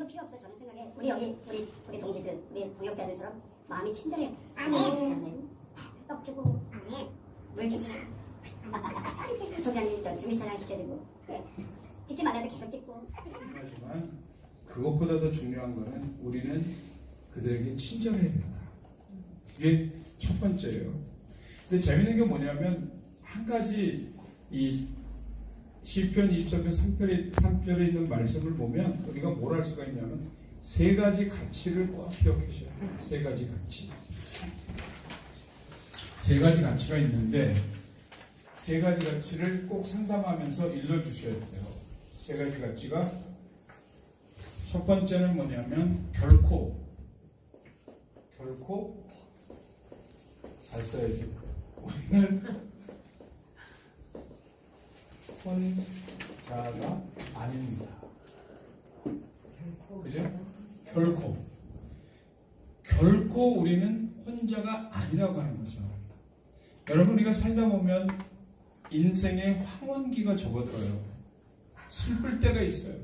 필요 없어요. 저는 생각에 우리 동지들, 우리 동역자들처럼 마음이 친절해야 돼. 아멘. 떡 주고 아멘. 물 주고 부총장님 준비 차량 시켜주고 찍지 말라도 계속 찍고. 하지만 그것보다 더 중요한 거는 우리는 그들에게 친절해야 된다. 그게 첫 번째예요. 근데 재밌는 게 뭐냐면 한 가지 이 시편 24편 3편에 있는 말씀을 보면 우리가 뭘 할 수가 있냐면 세 가지 가치를 꼭 기억하셔야 돼요. 세 가지 가치. 세 가지 가치가 있는데 세 가지 가치를 꼭 상담하면서 일러주셔야 돼요. 세 가지 가치가 첫 번째는 뭐냐면 결코 잘 써야지. 우리는 혼자가 아닙니다. 그죠? 결코 우리는 혼자가 아니라고 하는 거죠. 여러분, 우리가 살다 보면 인생에 황혼기가 접어들어요. 슬플 때가 있어요.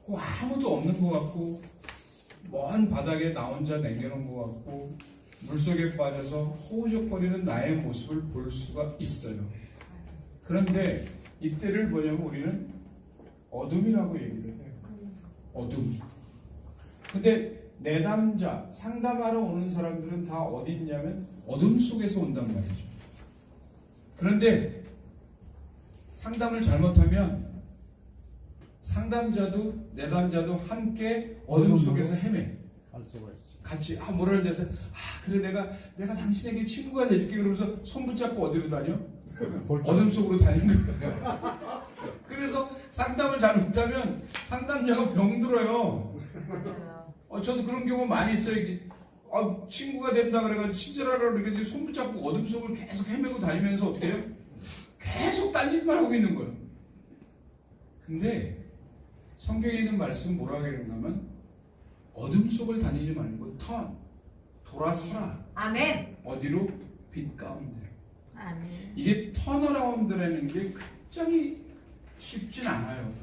아무도 없는 것 같고 먼 바닥에 나 혼자 내려놓은 것 같고 물속에 빠져서 허우적거리는 나의 모습을 볼 수가 있어요. 그런데 이때를 뭐냐면 우리는 어둠이라고 얘기를 해요. 어둠. 근데 내담자, 상담하러 오는 사람들은 다 어디 있냐면 어둠 속에서 온단 말이죠. 그런데 상담을 잘못하면 상담자도 내담자도 함께 어둠 속에서 헤매. 같이 모르는 데서 그래 내가 당신에게 친구가 돼줄게 그러면서 손 붙잡고 어디로 다녀? 어둠 속으로 다니는 거예요. 그래서 상담을 잘못하면 상담자가 병들어요. 저도 그런 경우 많이 있어요. 친구가 된다 그래가지고 친절하라고 그래가지고 손 붙잡고 어둠 속을 계속 헤매고 다니면서 어떻게 해요? 계속 딴짓만 하고 있는 거예요. 근데 성경에 있는 말씀 뭐라고 하는가면 어둠 속을 다니지 말고 돌아서라. 아멘. 어디로? 빛 가운데. 아멘. 이게 턴어라운드라는 게 굉장히 쉽진 않아요.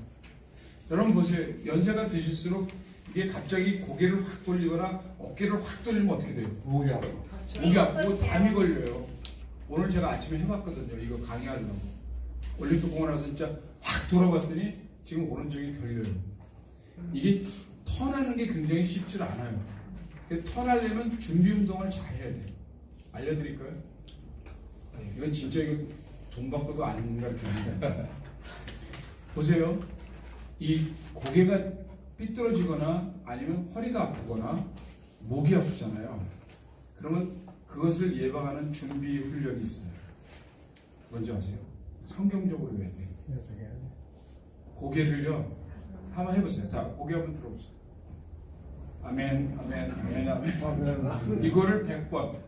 여러분 보세요. 연세가 드실수록 이게 갑자기 고개를 확 돌리거나 어깨를 확 돌리면 어떻게 돼요? 목이 아프고 담이 걸려요. 오늘 제가 아침에 해봤거든요. 이거 강의하려고. 올림픽공원 와서 진짜 확 돌아봤더니 지금 오른쪽이 결려요. 이게 턴하는 게 굉장히 쉽지 않아요. 턴하려면 준비 운동을 잘 해야 돼요. 알려드릴까요? 이건 진짜 이거 돈 받고도 안 가르쳐줍니다. 보세요. 이 고개가 삐뚤어지거나 아니면 허리가 아프거나 목이 아프잖아요. 그러면 그것을 예방하는 준비 훈련이 있어요. 뭔지 아세요? 성경적으로 해야 돼요. 고개를요 한번 해보세요. 자, 고개 한번 들어보세요. 아멘, 아멘, 아멘, 아멘. 이거를 100번.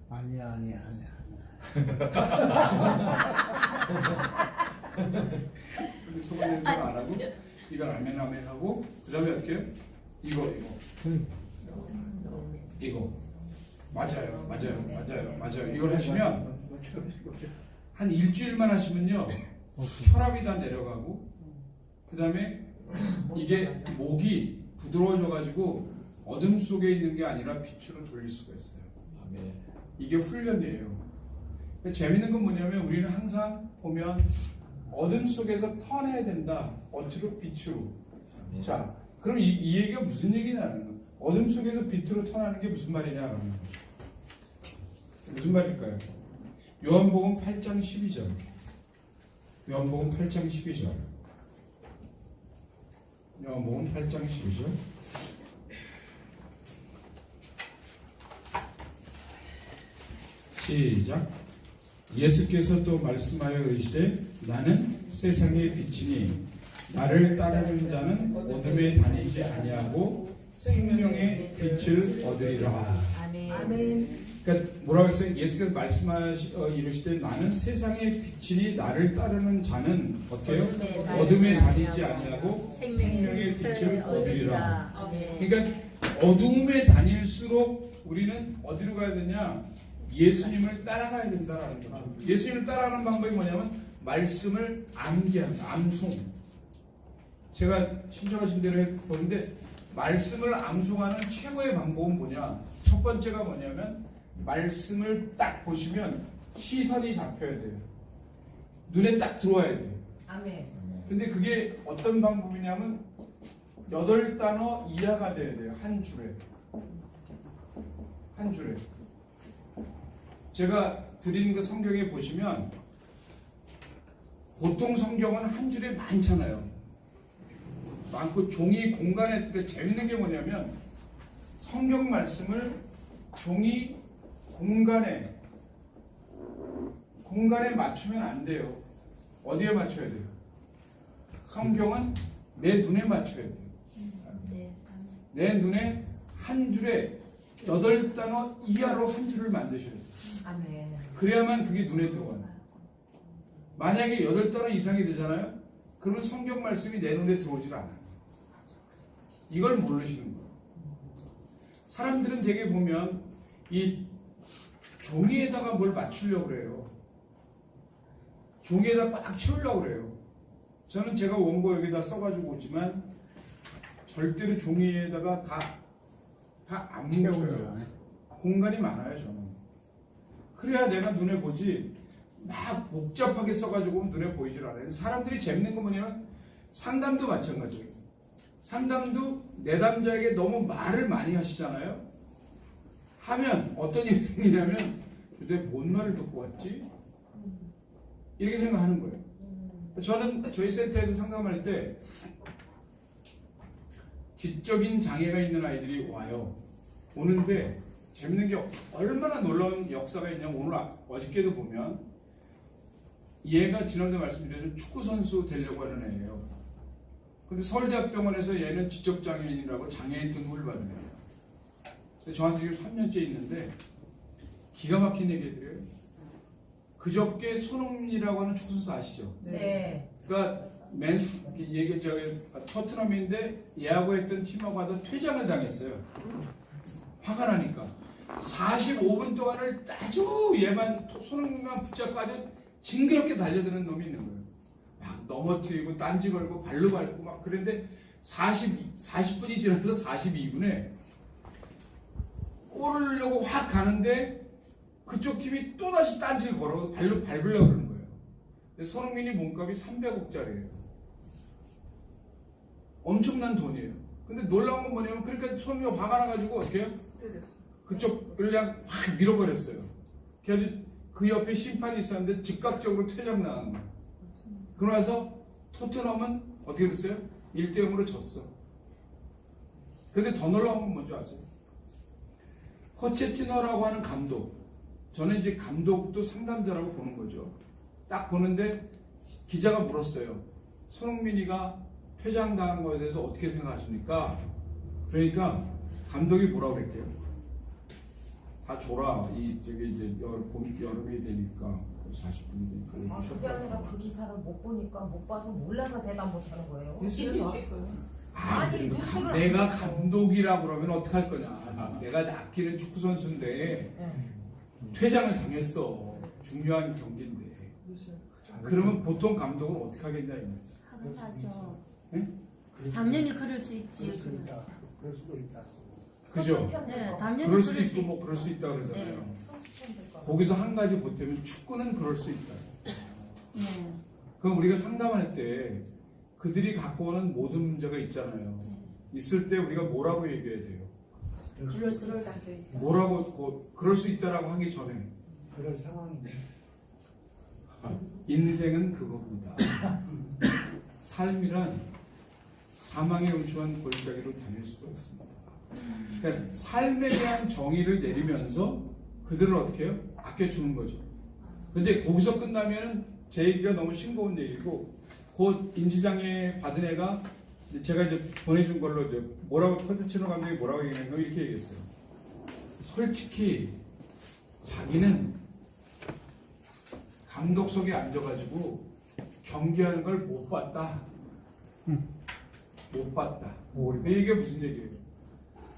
아니야. 소리 냄새 안 하고 이걸 아멘, 아멘 하고 그 다음에 어떻게 해요? 이거. 맞아요. 이걸 하시면 한 일주일만 하시면요 혈압이 다 내려가고 그 다음에 이게 목이 부드러워져가지고 어둠 속에 있는 게 아니라 빛으로 돌릴 수가 있어요. 이게 훈련이에요. 재밌는 건 뭐냐면 우리는 항상 보면 어둠 속에서 턴해야 된다. 어디로? 빛으로. 자, 그럼 이 얘기가 무슨 얘기냐는 거예요. 어둠 속에서 빛으로 턴하는 게 무슨 말이냐라는 거죠. 무슨 말일까요? 요한복음 8장 12절. 요한복음 8장 12절. 요한복음 8장 12절. 시작. 예수께서 또 말씀하여 이르시되 나는 세상의 빛이니 나를 따르는 자는 어둠에 다니지 아니하고 생명의 빛을 얻으리라. 아멘. 그러니까 뭐라고 했어요? 예수께서 말씀하여 이르시되 나는 세상의 빛이니 나를 따르는 자는 어때요? 어둠에 다니지 아니하고 생명의 빛을 얻으리라. 그러니까 어둠에 다닐수록 우리는 어디로 가야 되냐? 예수님을 따라가야 된다라는 거죠. 예수님을 따라가는 방법이 뭐냐면 말씀을 암기한다. 암송. 제가 신청하신 대로 해보는데 말씀을 암송하는 최고의 방법은 뭐냐? 첫 번째가 뭐냐면 말씀을 딱 보시면 시선이 잡혀야 돼요. 눈에 딱 들어와야 돼요. 아멘. 근데 그게 어떤 방법이냐면 8단어 이하가 돼야 돼요. 한 줄에. 한 줄에. 제가 드린 그 성경에 보시면 보통 성경은 한 줄에 많잖아요. 많고 종이 공간에 그러니까 재밌는 게 뭐냐면 성경 말씀을 종이 공간에 맞추면 안 돼요. 어디에 맞춰야 돼요? 성경은 내 눈에 맞춰야 돼요. 네. 내 눈에 한 줄에 8단어 이하로 한 줄을 만드셔야 돼요. 아멘. 그래야만 그게 눈에 들어가요. 만약에 8단어 이상이 되잖아요? 그러면 성경 말씀이 내 눈에 들어오질 않아요. 이걸 모르시는 거예요. 사람들은 되게 보면 이 종이에다가 뭘 맞추려고 그래요. 종이에다 꽉 채우려고 그래요. 저는 제가 원고 여기다 써가지고 오지만 절대로 종이에다가 다 안 뭉쳐요. 공간이 많아요, 저는. 그래야 내가 눈에 보지 막 복잡하게 써가지고 눈에 보이질 않아요. 사람들이 재밌는 건 뭐냐면 상담도 마찬가지예요. 상담도 내담자에게 너무 말을 많이 하시잖아요. 하면 어떤 일이 생기냐면 도대체 뭔 말을 듣고 왔지? 이렇게 생각하는 거예요. 저는 저희 센터에서 상담할 때 지적인 장애가 있는 아이들이 와요. 오는데 재밌는 게 얼마나 놀라운 역사가 있냐면 오늘 어저께도 보면 얘가 지난번에 말씀드렸던 축구선수 되려고 하는 애예요. 근데 서울대학병원에서 얘는 지적장애인이라고 장애인 등급을 받는 애예요. 근데 저한테 지금 3년째 있는데 기가 막힌 얘기 해드려요. 그저께 손흥민이라고 하는 축구선수 아시죠? 네. 그러니까 얘기 저기 토트넘인데 얘하고 했던 팀하고 하다 퇴장을 당했어요. 화가 나니까 45분 동안을 아주 얘만 손흥민만 붙잡고 아주 징그럽게 달려드는 놈이 있는 거예요. 막 넘어뜨리고 딴지 걸고 발로 밟고 막 그런데 40분이 지나서 42분에 골을 넣으려고 확 가는데 그쪽 팀이 또다시 딴지를 걸어 발로 밟으려고 그러는 거예요. 근데 손흥민이 몸값이 300억짜리예요. 엄청난 돈이에요. 근데 놀라운 건 뭐냐면 그러니까 손흥민이 화가 나가지고 어떻게 해요? 그쪽을 그냥 확 밀어버렸어요. 그래서 그 옆에 심판이 있었는데 즉각적으로 퇴장 나간 거예요. 그러고 나서 토트넘은 어떻게 됐어요? 1대0으로 졌어. 근데 더 놀라운 건 뭔지 아세요? 포체티노라고 하는 감독. 저는 이제 감독도 상담자라고 보는 거죠. 딱 보는데 기자가 물었어요. 손흥민이가 퇴장당한 것에 대해서 어떻게 생각하십니까? 그러니까 감독이 뭐라고 그랬게요? 다 줘라. 저기 이제 여름이 되니까 40분이 되니까. 그게 아니라 그 기사를 못 보니까 못 봐서 몰라서 대답 못 하는 거예요. 뉴스를 나왔어요. 아니, 뉴스를 내가 감독이라 그러면 어떻게 할 거냐? 내가 아끼는 축구 선수인데 퇴장을 당했어. 중요한 경기인데. 그러면 보통 감독은 어떻게 하겠냐 이거지. 화가 나죠. 응? 당연히 그럴 수 있지. 그럴 수도 있다. 그죠? 네, 당연히 그럴 수도 그럴 수 있고 뭐 그럴 수 있다 그러잖아요. 네. 거기서 한 가지 보태면 축구는 그럴 수 있다. 네. 그럼 우리가 상담할 때 그들이 갖고 오는 모든 문제가 있잖아요. 있을 때 우리가 뭐라고 얘기해야 돼요? 그럴 수 있다. 뭐라고 그럴 수 있다라고 하기 전에 그럴 상황인데. 인생은 그겁니다. 삶이란 사망의 음침한 골짜기로 다닐 수도 있습니다. 그러니까 삶에 대한 정의를 내리면서 그들을 어떻게 해요? 아껴주는 거죠. 근데 거기서 끝나면 제 얘기가 너무 싱거운 얘기고 곧 인지장애 받은 애가 제가 이제 보내준 걸로 이제 뭐라고 콘텐츠노 감독이 뭐라고 얘기했냐면 이렇게 얘기했어요. 솔직히 자기는 감독석에 앉아가지고 경기하는 걸 못 봤다. 못 봤다. 이게 무슨 얘기예요?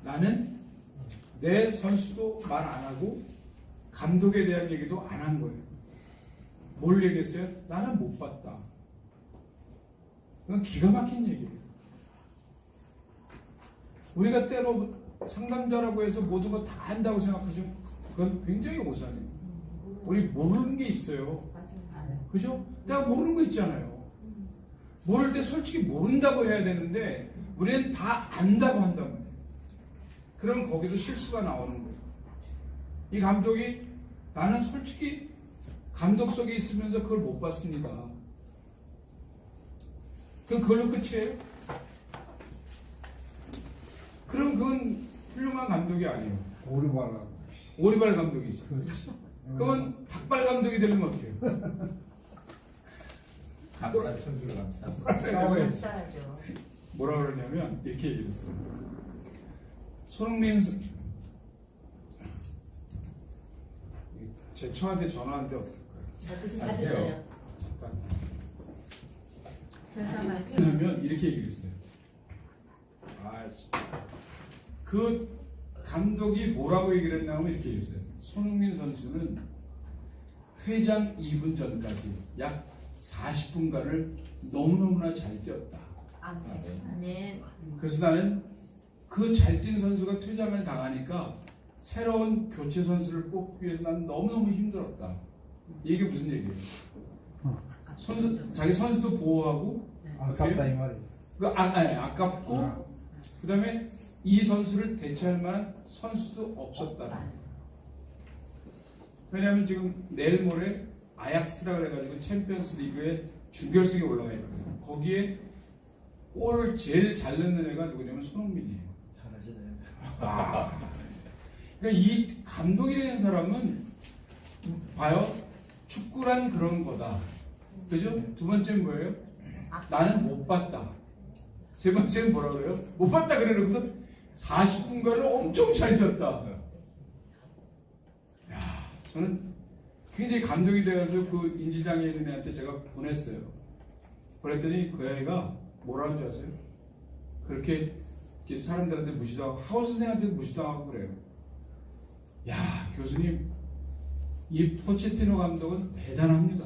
나는 내 선수도 말 안 하고 감독에 대한 얘기도 안 한 거예요. 뭘 얘기했어요? 나는 못 봤다. 그건 기가 막힌 얘기예요. 우리가 때로 상담자라고 해서 모든 거 다 한다고 생각하시면 그건 굉장히 오산해요. 우리 모르는 게 있어요. 그죠? 내가 모르는 거 있잖아요. 모를 때 솔직히 모른다고 해야 되는데 우리는 다 안다고 한단 말이에요. 그러면 거기서 실수가 나오는 거예요. 이 감독이 나는 솔직히 감독석에 있으면서 그걸 못 봤습니다. 그럼 그걸로 끝이에요? 그럼 그건 훌륭한 감독이 아니에요. 오르바라. 오리발 감독이죠. 그렇지. 그러면 닭발 감독이 되려면 어떻게 해요? 감쌀 선수를 감쌀. 싸워야지. 싸야죠. 뭐라 그러냐면 이렇게 얘기를 했어요. 손흥민 제 처한테 전화하는데 어떻게 할까요? 다 드셔요. 잠깐. 괜찮아요. 왜냐면 이렇게 얘기를 했어요. 그 감독이 뭐라고 얘기를 했냐면 이렇게 얘기했어요. 손흥민 선수는 퇴장 2분 전까지 약 40분간을 너무너무나 잘 뛰었다. 아멘. 그래서 나는 그 잘 뛴 선수가 퇴장을 당하니까 새로운 교체 선수를 뽑기 위해서 나는 너무너무 힘들었다. 이게 무슨 얘기예요? 자기 선수도 보호하고 아깝다 이 말이. 아깝고 그다음에 이 선수를 대체할 만한 선수도 없었다. 왜냐하면 지금 내일 모레 아약스라 그래가지고 챔피언스 리그의 준결승에 올라가 있거든요. 거기에 골을 제일 잘 넣는 애가 누구냐면 손흥민이에요. 잘하시네요. 그러니까 이 감독이라는 사람은 봐요. 축구란 그런 거다. 그죠? 두 번째는 뭐예요? 나는 못 봤다. 세 번째는 뭐라 그래요? 못 봤다 그래놓고서 40분간을 엄청 잘 뛰었다. 야, 저는 굉장히 감동이 되어서 그 인지장애 있는 애한테 제가 보냈어요. 그랬더니 그 애가 뭐라는 줄 아세요? 그렇게 사람들한테 무시당하고 하원 선생한테도 무시당하고 그래요. 야, 교수님, 이 포체티노 감독은 대단합니다.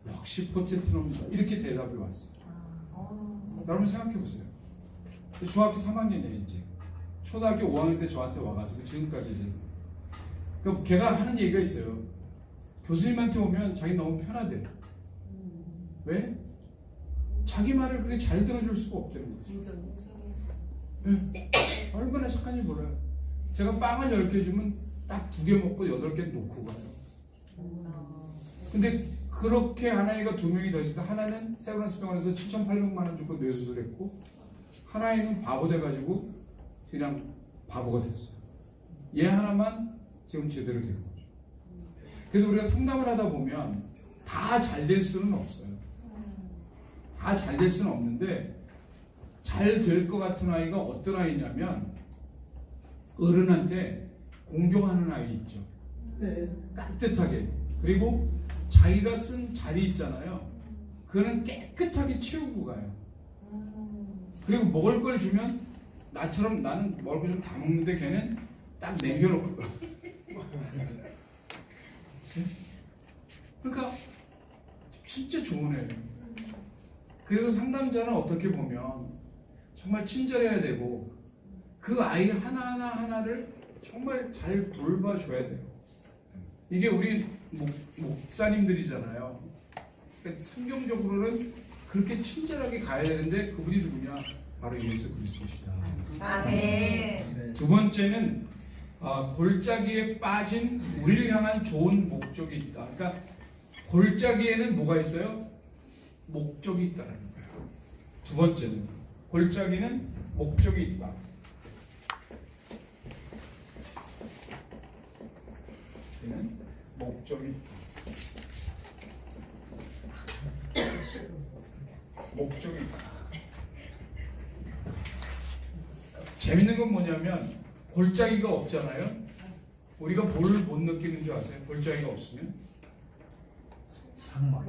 역시 포체티노입니다. 이렇게 대답이 왔어요. 여러분 생각해 보세요. 중학교 3학년이에요 이제. 초등학교 5학년 때 저한테 와가지고 지금까지 이제. 그러니까 걔가 하는 얘기가 있어요. 교수님한테 오면 자기 너무 편하대. 왜? 자기 말을 그렇게 잘 들어줄 수가 없다는 거죠. 네. 얼마나 착한지 몰라요. 제가 빵을 10개 주면 딱 2개 먹고 8개 놓고 가요. 근데 그렇게 한 아이가 2명이 더 있어도 하나는 세브란스 병원에서 7,800만 원 주고 뇌수술했고 하나는 바보 돼가지고 그냥 바보가 됐어요. 얘 하나만 지금 제대로 된 거죠. 그래서 우리가 상담을 하다 보면 다 잘 될 수는 없어요. 다 잘 될 수는 없는데 잘 될 것 같은 아이가 어떤 아이냐면 어른한테 공경하는 아이 있죠. 깍듯하게. 그리고 자기가 쓴 자리 있잖아요. 그거는 깨끗하게 치우고 가요. 그리고 먹을 걸 주면 나처럼 나는 먹을 걸 좀 다 먹는데 걔는 딱 남겨놓고 가. 그러니까 진짜 좋은 애예요. 그래서 상담자는 어떻게 보면 정말 친절해야 되고 그 아이 하나를 정말 잘 돌봐줘야 돼요. 이게 우리 목사님들이잖아요. 그러니까 성경적으로는 그렇게 친절하게 가야 되는데 그분이 누구냐? 바로 예수 그리스도시다. 아멘. 두 번째는 골짜기에 빠진 우리를 향한 좋은 목적이 있다. 그러니까 골짜기에는 뭐가 있어요? 목적이 있다는 거예요. 두 번째는 골짜기는 목적이 있다. 얘는 목적이 있다. 목적이 있다. 재밌는 건 뭐냐면 골짜기가 없잖아요. 우리가 뭘 못 느끼는 줄 아세요? 골짜기가 없으면 상막.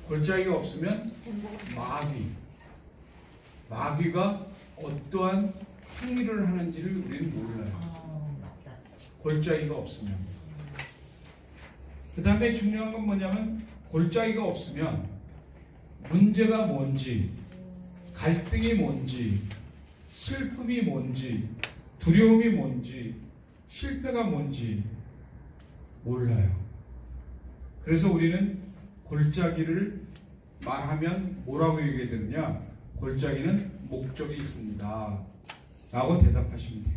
골짜기가 없으면 마귀가 어떠한 행위를 하는지를 우리는 몰라요. 골짜기가 없으면. 그 다음에 중요한 건 뭐냐면 골짜기가 없으면 문제가 뭔지 갈등이 뭔지 슬픔이 뭔지, 두려움이 뭔지, 실패가 뭔지 몰라요. 그래서 우리는 골짜기를 말하면 뭐라고 얘기해야 되느냐? 골짜기는 목적이 있습니다 라고 대답하시면 돼요.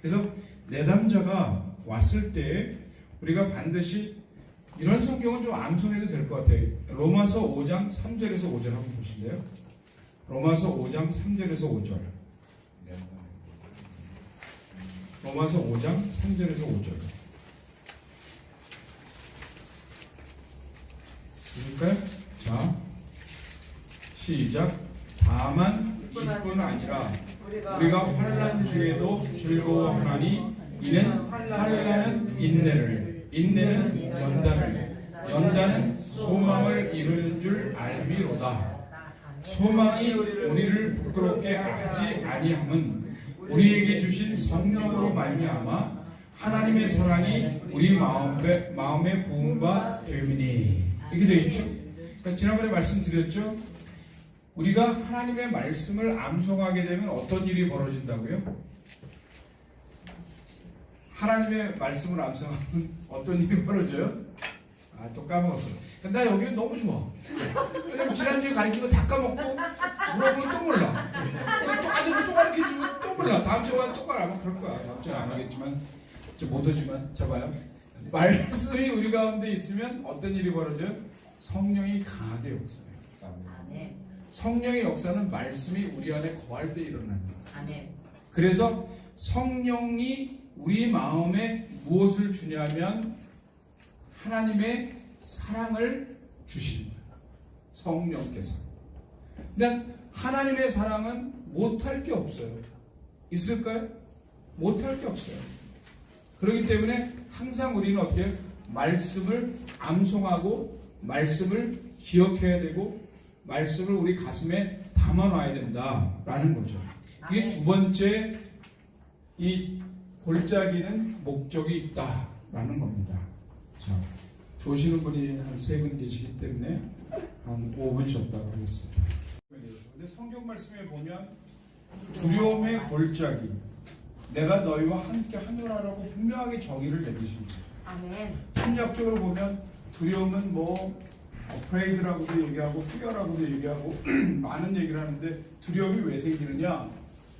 그래서 내담자가 왔을 때 우리가 반드시 이런 성경은 좀 암송해도 될 것 같아요. 로마서 5장 3절에서 5절 한번 보실래요? 로마서 5장 3절에서 5절. 로마서 5장 3절에서 5절. 읽을까요? 자, 시작. 다만 이뿐 아니라 우리가 환난 중에도 즐거워하나니 이는 환난은 인내를, 인내는 연단을, 연단은 소망을 이루는 줄 알미로다. 소망이 우리를 부끄럽게 하지 아니함은 우리에게 주신 성령으로 말미암아 하나님의 사랑이 우리 마음에 부은 바 됨이니. 이렇게 되어 있죠. 지난번에 말씀드렸죠. 우리가 하나님의 말씀을 암송하게 되면 어떤 일이 벌어진다고요? 하나님의 말씀을 암송하면 어떤 일이 벌어져요? 아, 또 까먹었어. 근데 나 여기는 너무 좋아. 왜냐면 지난주에 가르친 거 다 까먹고 물어보면 또 몰라. 또 가르쳐주면 또 몰라. 다음 주에 와도 똑바로 아마 그럴 거야. 다음 주에 안 하겠지만 못하지만 자 봐요. 말씀이 우리 가운데 있으면 어떤 일이 벌어져요? 성령이 강하게 역사해요. 아멘. 성령의 역사는 말씀이 우리 안에 거할 때 일어납니다. 아멘. 그래서 성령이 우리 마음에 무엇을 주냐면 하나님의 사랑을 주십니다. 성령께서. 근데 하나님의 사랑은 못할 게 없어요. 있을까요? 못할 게 없어요. 그렇기 때문에 항상 우리는 어떻게 해요? 말씀을 암송하고 말씀을 기억해야 되고 말씀을 우리 가슴에 담아놔야 된다라는 거죠. 이게 두 번째, 이 골짜기는 목적이 있다라는 겁니다. 자, 조시는 분이 한 3분 계시기 때문에 한 5분 쉬었다고 하겠습니다. 근데 성경 말씀에 보면 두려움의 골짜기, 내가 너희와 함께 하노라라고 분명하게 정의를 내리십니다. 아멘. 심리학적으로 보면 두려움은 뭐 afraid라고도 얘기하고 fear라고도 얘기하고 많은 얘기를 하는데 두려움이 왜 생기느냐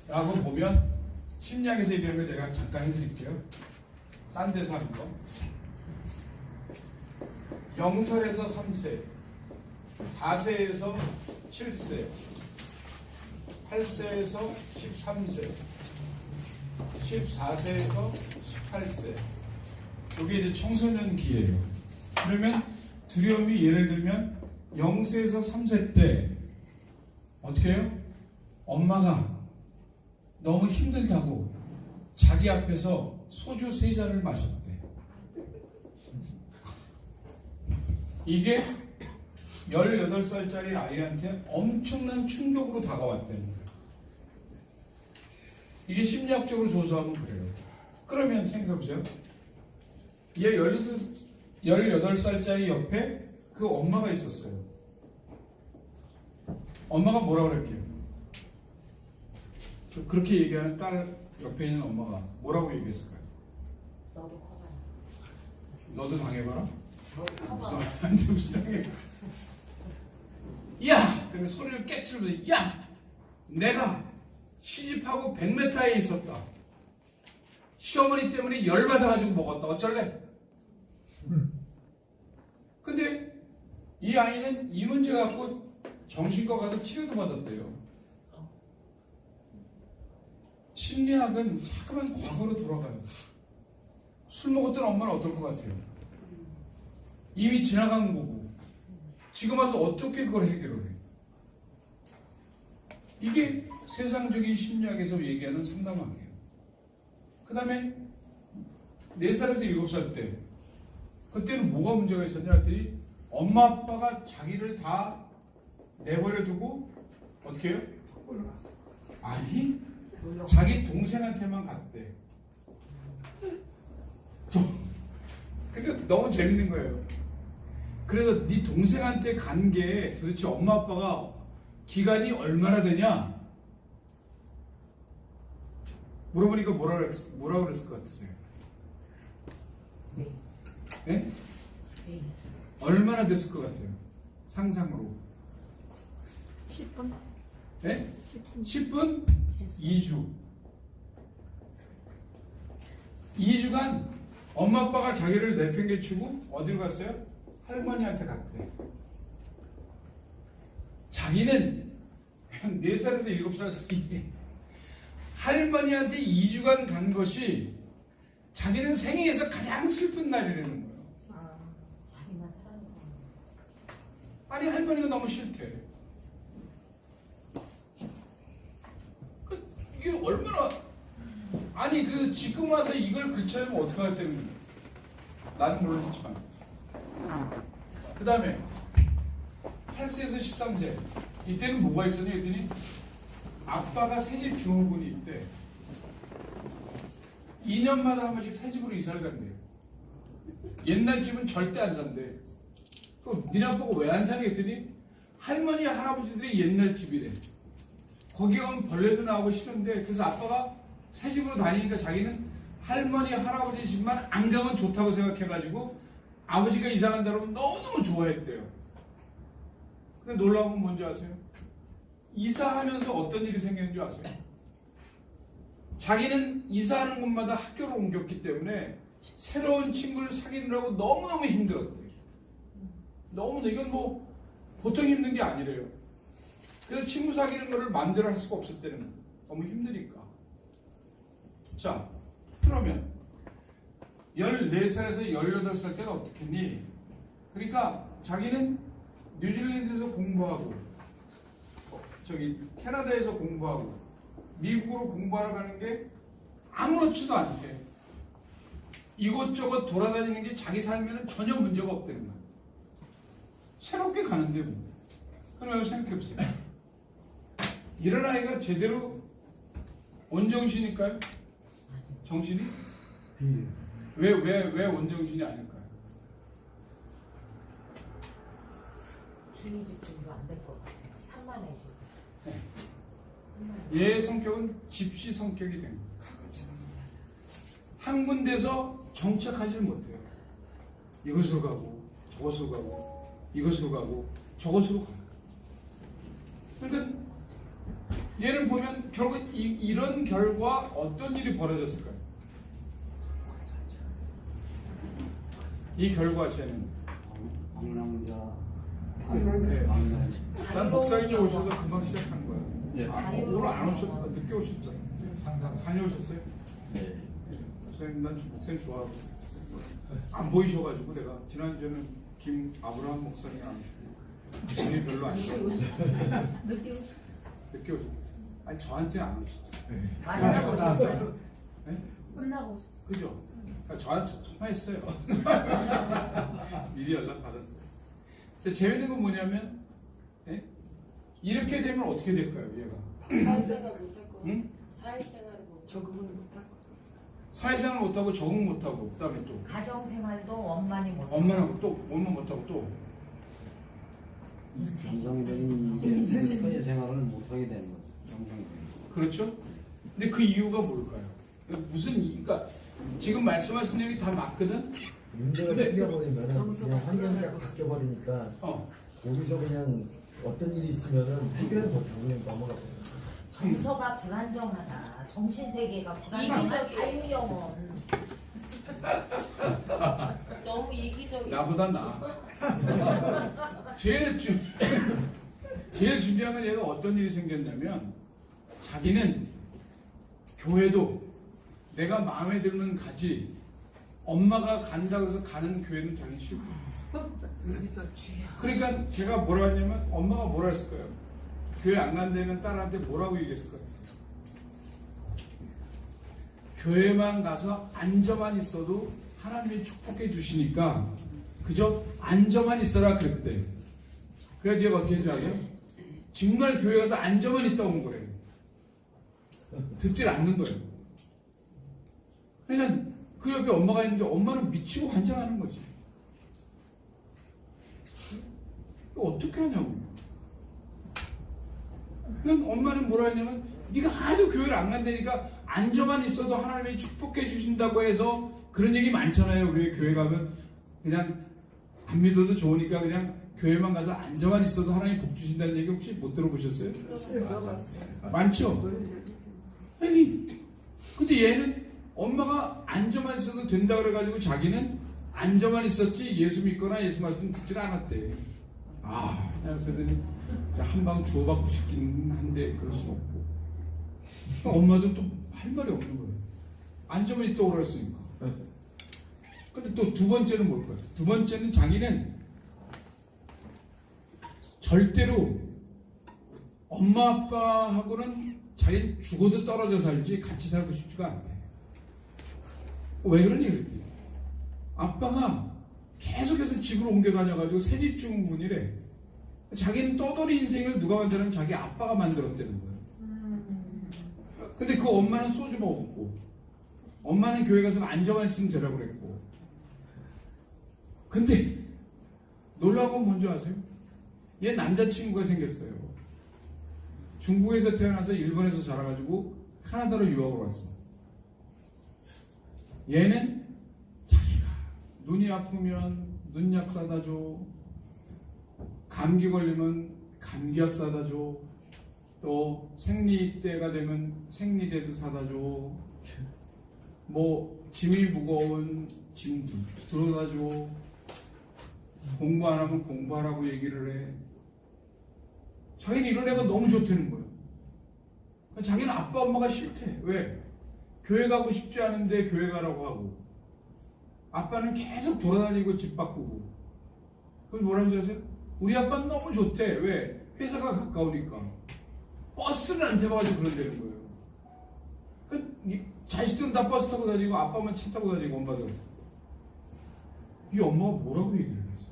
라고 보면 심리학에서 얘기하는 거 제가 잠깐 해드릴게요. 딴 데서 하는 거. 0살에서 3세, 4세에서 7세, 8세에서 13세, 14세에서 18세. 이게 이제 청소년기예요. 그러면 두려움이 예를 들면 0세에서 3세 때 어떻게 해요? 엄마가 너무 힘들다고 자기 앞에서 소주 3잔을 마셨대. 이게 18살짜리 아이한테 엄청난 충격으로 다가왔다는 거예요. 이게 심리학적으로 조사하면 그래요. 그러면 생각해보세요. 얘 18살짜리 옆에 그 엄마가 있었어요. 엄마가 뭐라고 그랬게요? 그렇게 얘기하는 딸 옆에 있는 엄마가 뭐라고 얘기했을까요? 너도 커봐요. 너도 당해봐라? 너도 커봐. 무슨 당해? 야! 그러면 소리를 깨트리면서 야! 내가 시집하고 100m에 있었다. 시어머니 때문에 열받아가지고 먹었다. 어쩔래? 근데 이 아이는 이 문제 갖고 정신과 가서 치료도 받았대요. 심리학은 자꾸만 과거로 돌아가요. 술 먹었던 엄마는 어떨 것 같아요? 이미 지나간 거고 지금 와서 어떻게 그걸 해결을 해? 이게 세상적인 심리학에서 얘기하는 상담학이에요. 그 다음에 4살에서 7살 때 그때는 뭐가 문제가 있었냐 했더니 엄마 아빠가 자기를 다 내버려 두고 어떻게 해요? 아니 자기 동생한테만 갔대. 근데 너무 재밌는 거예요. 그래서 네 동생한테 간 게 도대체 엄마 아빠가 기간이 얼마나 되냐? 물어보니까 뭐라 그랬을 것 같으세요? 네. 네? 네. 얼마나 됐을 것 같아요? 상상으로. 10분? 네? 10분. 10분? 2주. 2주간 엄마 아빠가 자기를 내팽개치고 어디로 갔어요? 할머니한테 갔대. 자기는 4살에서 7살 사이에 할머니한테 2주간 간 것이 자기는 생애에서 가장 슬픈 날이라는 거예요. 아, 자기만 사랑해. 아니 할머니가 너무 싫대. 이게 얼마나 아니 그 지금 와서 이걸 그쳐내면 어떡하겠다는 거야. 나는 물론 했지만. 그 다음에 8세에서 13세 이때는 뭐가 있었냐 했더니 아빠가 새집 증후군이 있대. 2년마다 한 번씩 새집으로 이사를 간대요. 옛날 집은 절대 안 산대. 그 니네 아빠가 왜 안 사니 했더니 할머니 할아버지들이 옛날 집이래. 거기 가면 벌레도 나오고 싫은데 그래서 아빠가 새 집으로 다니니까 자기는 할머니 할아버지 집만 안 가면 좋다고 생각해가지고 아버지가 이사 간다 그러면 너무너무 좋아했대요. 근데 놀라운 건 뭔지 아세요? 이사하면서 어떤 일이 생겼는지 아세요? 자기는 이사하는 곳마다 학교를 옮겼기 때문에 새로운 친구를 사귀느라고 너무너무 힘들었대요. 너무너무 이건 뭐 보통 힘든 게 아니래요. 그래서 친구 사귀는 거를 마음대로 할 수가 없었다는 거예요. 너무 힘드니까. 자, 그러면 14살에서 18살 때는 어떻겠니? 그러니까 자기는 뉴질랜드에서 공부하고 저기 캐나다에서 공부하고 미국으로 공부하러 가는 게 아무렇지도 않대. 이곳저곳 돌아다니는 게 자기 삶에는 전혀 문제가 없다는 거야. 새롭게 가는데 뭐. 그럼 생각해보세요. 이런 아이가 제대로 온정신일까요? 정신이? 비. 왜 온정신이 아닐까요? 주의 집중도 안 될 것 같아요. 산만해지고. 네. 산만해. 얘의 성격은 집시 성격이 됩니다. 한 군데서 정착하지를 못해요. 이것으로 가고 저것으로 가고 이것으로 가고 저것으로 가고. 그러니까 얘를 보면 결국 이런 결과 어떤 일이 벌어졌을까요? 이 결과체는 방랑자. 난 목사님이 오셔서 금방 시작한 거야. 네. 오늘 안 오셨다. 늦게 오셨잖아. 상담 다녀오셨어요? 네. 목사님 난 목사님 좋아하고 안 보이셔가지고 내가 지난주에는 김 아브라함 목사님이 안 오시고 목사님이 별로 안 좋아하고 늦게 오셨. 아니 저한테 안 오셨죠. 만나고 오셨어요? 네? 끝나고 오셨어요. 그죠? 저한테 통화했어요. 미리 연락 받았어요. 근데 재밌는 건 뭐냐면 예? 이렇게 되면 어떻게 될까요, 얘가? 사회생활 못할 거. 응? 사회생활을 못. 적응을 못할 거. 사회생활 못하고 적응 못하고 그다음에 또 가정생활도 원만히 못. 엄마하고 또 엄마 못하고 또 정상적인 이제 사회생활을 못하게 되는 거죠. 정상적인. 그렇죠? 근데 그 이유가 뭘까요? 무슨 그러니까 지금 말씀하신 내용이 다 맞거든. 문제가 근데 생겨버리면 그냥 환경이 바뀌어버리니까 거기서 그냥 어떤 일이 있으면은 해결을 못하고 그냥 넘어가요. 정서가 불안정하다. 정신세계가 불안정한 자유영혼. 너무 이기적이. 나보다 나. 제일 중요한 건 얘가 어떤 일이 생겼냐면 자기는 교회도 내가 마음에 드는 가지 엄마가 간다고 해서 가는 교회는 자기 싫대. 그러니까 걔가 뭐라 했냐면 엄마가 뭐라 했을 거예요. 교회 안 간다는 딸한테 뭐라고 얘기했을 것 같아요. 교회만 가서 앉아만 있어도 하나님이 축복해 주시니까 그저 앉아만 있어라 그랬대. 그래서 제가 어떻게 했는지 아세요? 정말 교회 가서 앉아만 있다 온 거래요. 듣질 않는 거예요. 그러니까 그 옆에 엄마가 있는데 엄마는 미치고 환장하는 거지. 어떻게 하냐고. 그냥 엄마는 뭐라 했냐면 네가 아주 교회를 안 간다니까 앉아만 있어도 하나님이 축복해 주신다고 해서 그런 얘기 많잖아요. 우리 교회 가면 그냥 안 믿어도 좋으니까 그냥 교회만 가서 앉아만 있어도 하나님 복 주신다는 얘기 혹시 못 들어보셨어요? 많죠? 아니, 근데 얘는 엄마가 앉아만 있어도 된다 그래가지고 자기는 앉아만 있었지 예수 믿거나 예수 말씀 듣질 않았대. 아, 그랬더니 한 방 주워받고 싶긴 한데 그럴 수는 없고. 엄마도 또 할 말이 없는 거예요. 앉아만 있다고 그랬으니까. 근데 또 두 번째는 뭘 것 같아요? 두 번째는 자기는 절대로 엄마 아빠하고는 자기는 죽어도 떨어져 살지 같이 살고 싶지가 않대. 왜 그러니 그랬더니 아빠가 계속해서 집으로 옮겨 다녀가지고 새집 증후군이래. 자기는 떠돌이 인생을 누가 만들었냐면 자기 아빠가 만들었다는 거예요. 근데 그 엄마는 소주 먹었고 엄마는 교회 가서 앉아만 있으면 되라고 그랬고. 근데 놀라운 건 뭔지 아세요? 얘 남자친구가 생겼어요. 중국에서 태어나서 일본에서 자라가지고 카나다로 유학을 왔어. 얘는 자기가 눈이 아프면 눈약 사다 줘, 감기 걸리면 감기약 사다 줘, 또 생리대가 되면 생리대도 사다 줘, 뭐 짐이 무거운 짐도 들어다 줘, 공부 안 하면 공부하라고 얘기를 해. 자기는 이런 애가 너무 좋다는 거예요. 자기는 아빠 엄마가 싫대. 왜? 교회 가고 싶지 않은데 교회 가라고 하고, 아빠는 계속 돌아다니고 집 바꾸고. 그럼 뭐라는지 아세요? 우리 아빠는 너무 좋대. 왜? 회사가 가까우니까. 버스를 안 타봐가지고 그런다는 거예요. 자식들은 다 버스 타고 다니고 아빠만 차 타고 다니고 엄마들. 이 엄마가 뭐라고 얘기를 했어?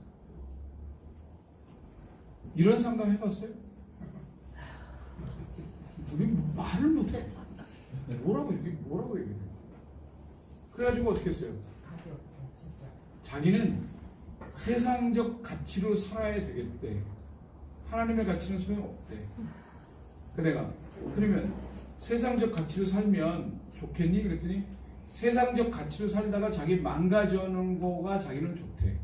이런 상담 해봤어요? 우리 말을 못해. 뭐라고 얘기해? 그래가지고 어떻게 했어요? 답이 없네, 진짜. 자기는 세상적 가치로 살아야 되겠대. 하나님의 가치는 소용없대. 그 내가 그러면 세상적 가치로 살면 좋겠니? 그랬더니 세상적 가치로 살다가 자기 망가져는 거가 자기는 좋대.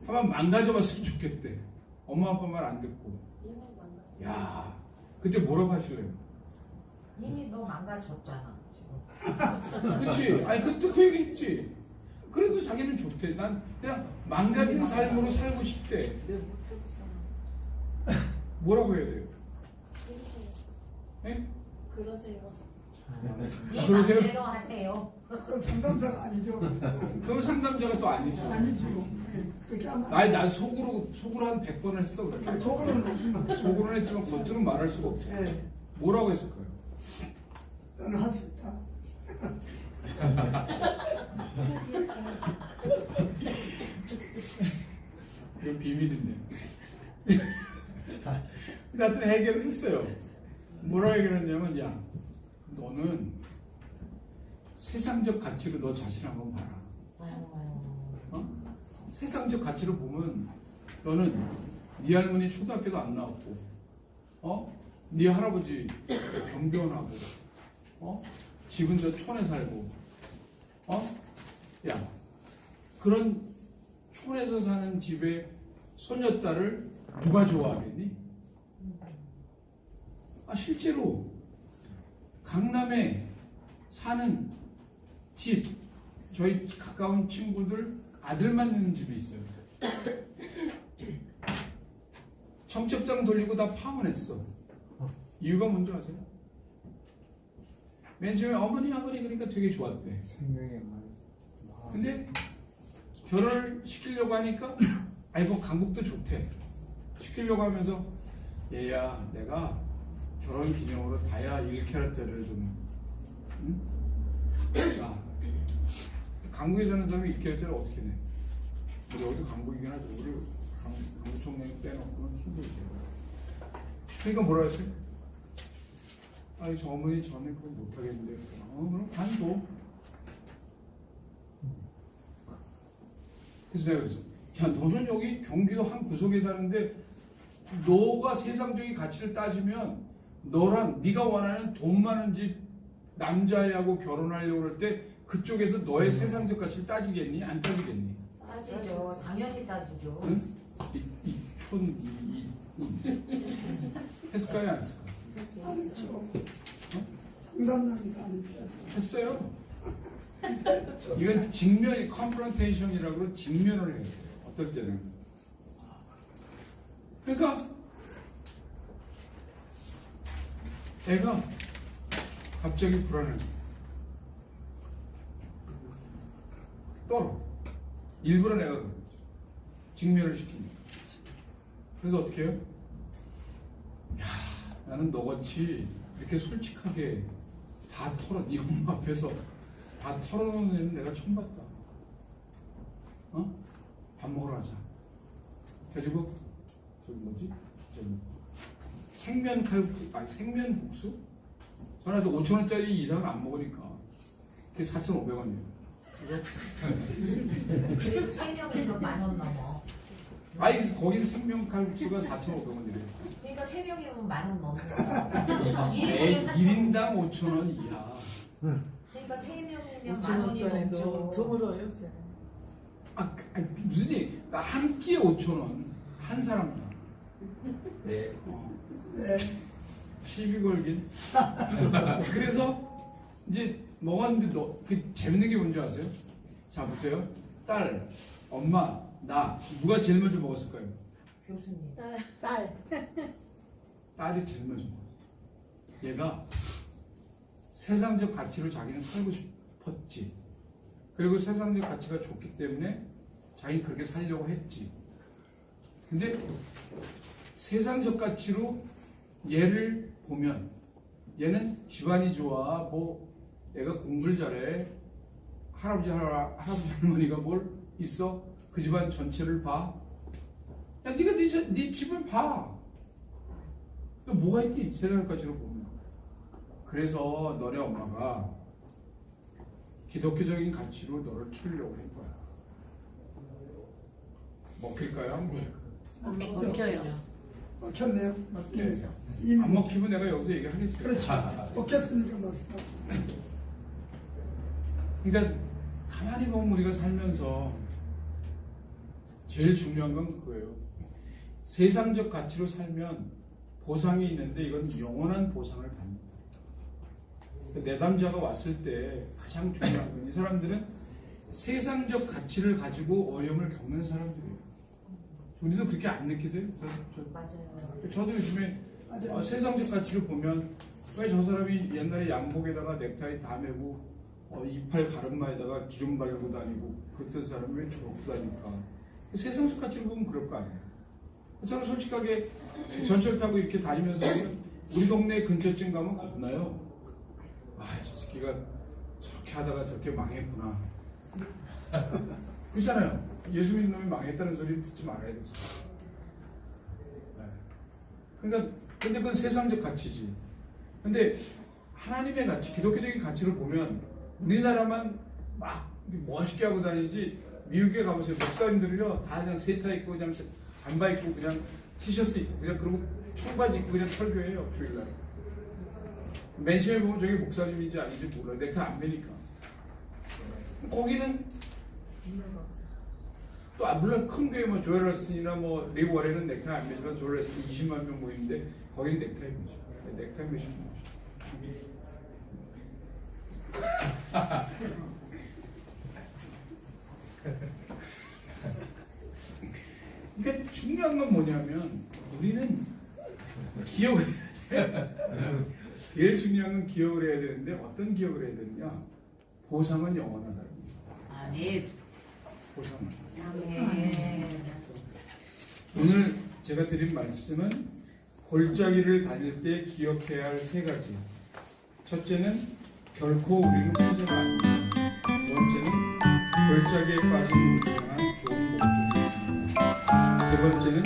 한번 망가져봤으면 좋겠대. 엄마 아빠 말 안 듣고. 야, 그때 뭐라고 하실래요? 이미 너 망가졌잖아 지금. 그치? 아니 그때 그 얘기 했지. 그래도 자기는 좋대. 난 그냥 망가진 삶으로 살고 싶대. 뭐라고 해야 돼요? 예? 그러세요. 네 그러세요? 맘대로 하세요. 그럼 상담사가 아니죠. 그럼 상담자가 또 아니지. 아니죠. 그렇게 하면 아니 난 속으로 한 100번 했어. 그렇게. 속으로는 했지만 겉으로는 말할 수가 없죠. 예, 뭐라고 했을까요? 너는 할 수 있다. 이건 비밀인데. 하여튼 해결을 했어요. 뭐라고 해결했냐면, 야, 너는 세상적 가치로 너 자신 한번 봐라. 어? 세상적 가치로 보면 너는 네 할머니 초등학교도 안 나왔고, 네 할아버지 경비원하고, 집은 저 촌에 살고, 야, 그런 촌에서 사는 집에 손녀딸을 누가 좋아하겠니? 실제로 강남에 사는 집, 저희 가까운 친구들 아들만 있는 집이 있어요. 청첩장 돌리고 다 파혼했어. 이유가 뭔지 아세요? 맨 처음에 어머니 그러니까 되게 좋았대. 근데 결혼을 시키려고 하니까 아이 뭐 강북도 좋대. 시키려고 하면서 얘야 내가 결혼 기념으로 다이아 1캐럿짜리를 좀 야, 강북에 사는 사람이 1캐럿짜리 어떻게 내? 우리 여기도 강북이긴 하죠. 우리 강북 총장이 빼놓고는 힘들지. 그러니까 뭐라 했어요? 아니 저 어머니 저는 그거 못하겠는데. 그럼 반도. 그래서 내가 그랬어. 야 너는 여기 경기도 한 구석에 사는데 너가 세상적인 가치를 따지면 너랑 네가 원하는 돈 많은 집 남자애하고 결혼하려고 그럴 때 그쪽에서 너의 세상적 가치를 따지겠니? 안 따지겠니? 따지죠. 당연히 따지죠. 응? 했을까요? 안 했을까요? 그렇죠. 상담하니까 안 돼요. 했어요. 이건 직면, 컨프런테이션이라고 직면을 해요. 어떨 때는. 그러니까 애가 갑자기 불안해. 떨어. 일부러 내가 그러죠. 직면을 시킵니다. 그래서 어떻게 해요? 야, 나는 너같이 이렇게 솔직하게 다 네 엄마 앞에서 다 털어놓는 애는 내가 처음 봤다. 어? 밥 먹으러 가자. 그래가지고 저기 생면국수? 전화도 5,000원짜리 이상은 안 먹으니까 그게 4,500원이에요. 그리고 3명이면 10,000원 넘어. 아니 거긴 생면칼국수가 4,500원이래요. 그러니까 3명이면 10,000원 넘는 거야. 1인당 5,000원 이하. 그러니까 3명이면 10,000원이 5천원짜리도 넘죠. 드물어요, 쌤. 아니, 무슨 얘기? 나 한 끼에 5,000원 한 사람당. 네. 네. 시비 걸긴. 그래서 이제 먹었는데 그 재밌는 게 뭔지 아세요? 자 보세요. 딸, 엄마, 나 누가 제일 먼저 먹었을까요? 교수님. 딸. 딸이 제일 먼저 먹었어. 얘가 세상적 가치로 자기는 살고 싶었지. 그리고 세상적 가치가 좋기 때문에 자기는 그렇게 살려고 했지. 근데 세상적 가치로 얘를 보면 얘는 집안이 좋아, 뭐 얘가 공부를 잘해, 할아버지 할머니가 뭘 있어? 그 집안 전체를 봐. 야, 네가 네 집을 봐. 또 뭐가 있니? 세상적 가치로 보면. 그래서 너네 엄마가 기독교적인 가치로 너를 키우려고 한 거야. 먹힐까요? 안 먹힐까요? 먹혀요. 먹혔네요. 네. 이미 안 먹히면 내가 여기서 얘기하겠어요. 그렇죠. 먹혔으니까 말씀하시죠. 그러니까 가만히 보면 우리가 살면서 제일 중요한 건 그거예요. 세상적 가치로 살면 보상이 있는데 이건 영원한 보상을 받는다. 내담자가 왔을 때 가장 중요한 건 이 사람들은 세상적 가치를 가지고 어려움을 겪는 사람들이에요. 우리도 그렇게 안 느끼세요? 맞아요. 저도 요즘에 맞아요. 세상적 가치를 보면 왜 저 사람이 옛날에 양복에다가 넥타이 다 매고 이빨 가르마에다가 기름 바르고 다니고 그랬던 사람이 왜 저러고 다닐까? 세상적 가치를 보면 그럴 거 아니에요. 저는 솔직하게 전철 타고 이렇게 다니면서 우리 동네 근처쯤 가면 겁나요. 아, 저 새끼가 저렇게 하다가 저렇게 망했구나. 그렇잖아요. 예수 믿는 놈이 망했다는 소리는 듣지 말아야 되죠. 네. 그러니까 근데 그건 세상적 가치지. 근데 하나님의 가치, 기독교적인 가치를 보면 우리나라만 막 멋있게 하고 다니지 미국에 가보세요. 목사님들을요 다 그냥 세타 입고 그냥 잠바 입고 그냥 티셔츠 입고 그냥 그러고 청바지 입고 그냥 설교해요 주일날. 맨 처음에 보면 저게 목사님인지 아닌지 몰라요. 넥타이 안 매니까. 거기는 또 물론 큰 교회 뭐 조엘 러스틴이나 뭐 리그 워렌은 넥타이 안 매지만 조엘 러스틴 20만 명 모이는데 거기는 넥타이 매죠. 넥타이 매시는 거죠. 그러니까 중요한 건 뭐냐면 우리는 기억을 해야 돼. 제일 중요한 건 기억을 해야 되는데 어떤 기억을 해야 되느냐? 보상은 영원하다. 아멘. 보상은. 아멘. 오늘 제가 드린 말씀은 골짜기를 다닐 때 기억해야 할 세 가지. 첫째는 결코 우리는 혼자가 아닙니다. 두 번째는 골짜기에 빠진 우리를 향한 좋은 목적이 있습니다. 세 번째는